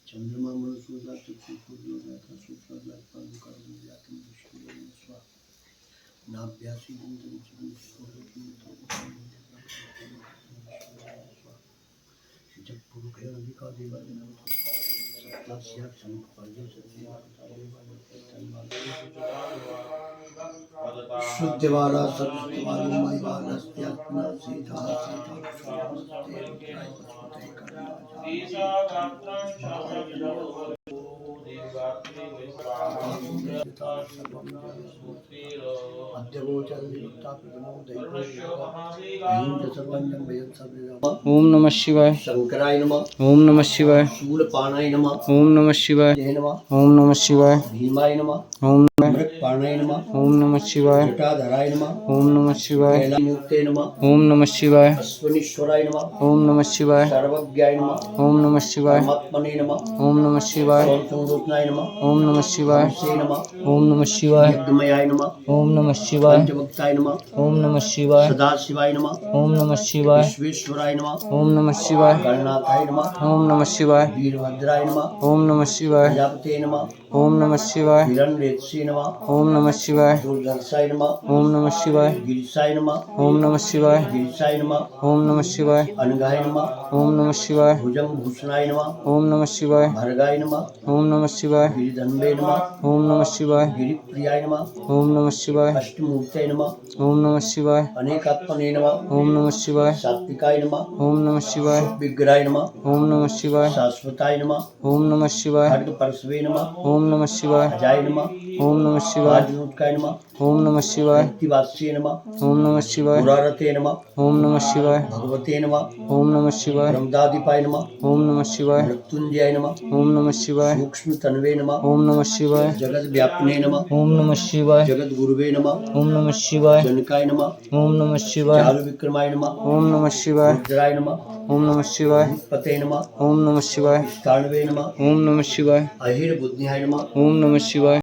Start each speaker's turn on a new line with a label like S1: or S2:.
S1: चंद्रमा मनसूदा चक्षुर्योदाता सूत्रात्मकं जातं विष्णु स्वाहा नाभ्यासी दंतं चिरं स्वरूपं जगपुरुषे अंबिका देवाजनम सप्तास्या संपर्य शुद्धवाला सत्सवाली महिवाला स्त्यात्मना सीता सीता ओम नमः शिवाय शंकराय नमः ओम नमः शिवाय शूलपाणाय नमः ओम नमः शिवाय ओम नमः शिवाय भीमाय नमः ओम अमृतपाणाय नमः ओम नमः शिवाय जटाधराय नमः ओम नमः शिवाय कैलामूर्ते नमः ओम नमः शिवाय अश्वनीश्वराय नमः ओम नमः शिवाय सर्वज्ञाय नमः ओम नमः शिवाय परमात्मने नमः ओम नमः शिवाय संरूपनाय नमः ओम नमः शिवाय ओम नमः शिवाय यज्ञमयाय नमः ओम नमः शिवाय पंचभक्ताय नमः ओम नमः शिवाय सदाशिवाय नमः ओम नमः शिवाय विश्वेश्वराय नमः ओम नमः शिवाय गणनाथाय नमः ओम नमः शिवाय वीरभद्राय नमः ओम नमः शिवाय प्रजापते नमः ओम नमः शिवाय हिरण्येक्षे नमः ओम नमः शिवाय दुर्धर्षाय नमः ओम नमः शिवाय गिरिशाय नमः ओम नमः शिवाय गिरिशाय नमः ओम नमः शिवाय अनघाय नमः ओम नमः शिवाय भुजंगभूषणाय नमः ओम नमः शिवाय भर्गाय नमः ओम नमः शिवाय गिरिधन्वे नमः ओम नमः शिवाय गिरिप्रियाय नमः ओम नमः शिवाय अष्टमूर्तये नमः ओम नमः शिवाय अनेकात्मने नमः ओम नमः शिवाय सात्विकाय नमः ओम नमः शिवाय विग्रहाय नमः ओम नमः शिवाय शाश्वताय नमः ओम नमः शिवाय खड्गपर्शवे नमः ओम नमः शिवाय अजाय नमः ओम नमः शिवाय राजनूतकाय नमः ओम नमः शिवाय भक्तिवास्ये नमः ओम नमः शिवाय पुरारते नमः ओम नमः शिवाय भगवते नमः ओम नमः शिवाय ब्रह्मदादिपाय नमः ओम नमः शिवाय मृत्युंजय नमः ओम नमः शिवाय सूक्ष्म तन्वे नमः ओम नमः शिवाय जगत व्यापने नमः ओम नमः शिवाय जगत गुरुवे नमः ओम नमः शिवाय जनकाय नमः ओम नमः शिवाय चारु विक्रमाय नमः ओम नमः शिवाय रुद्राय नमः ओम नमः शिवाय पते नमः ओम नमः शिवाय स्थानवे नमः ओम नमः शिवाय अहिर बुद्धियाय नमः ओम नमः शिवाय।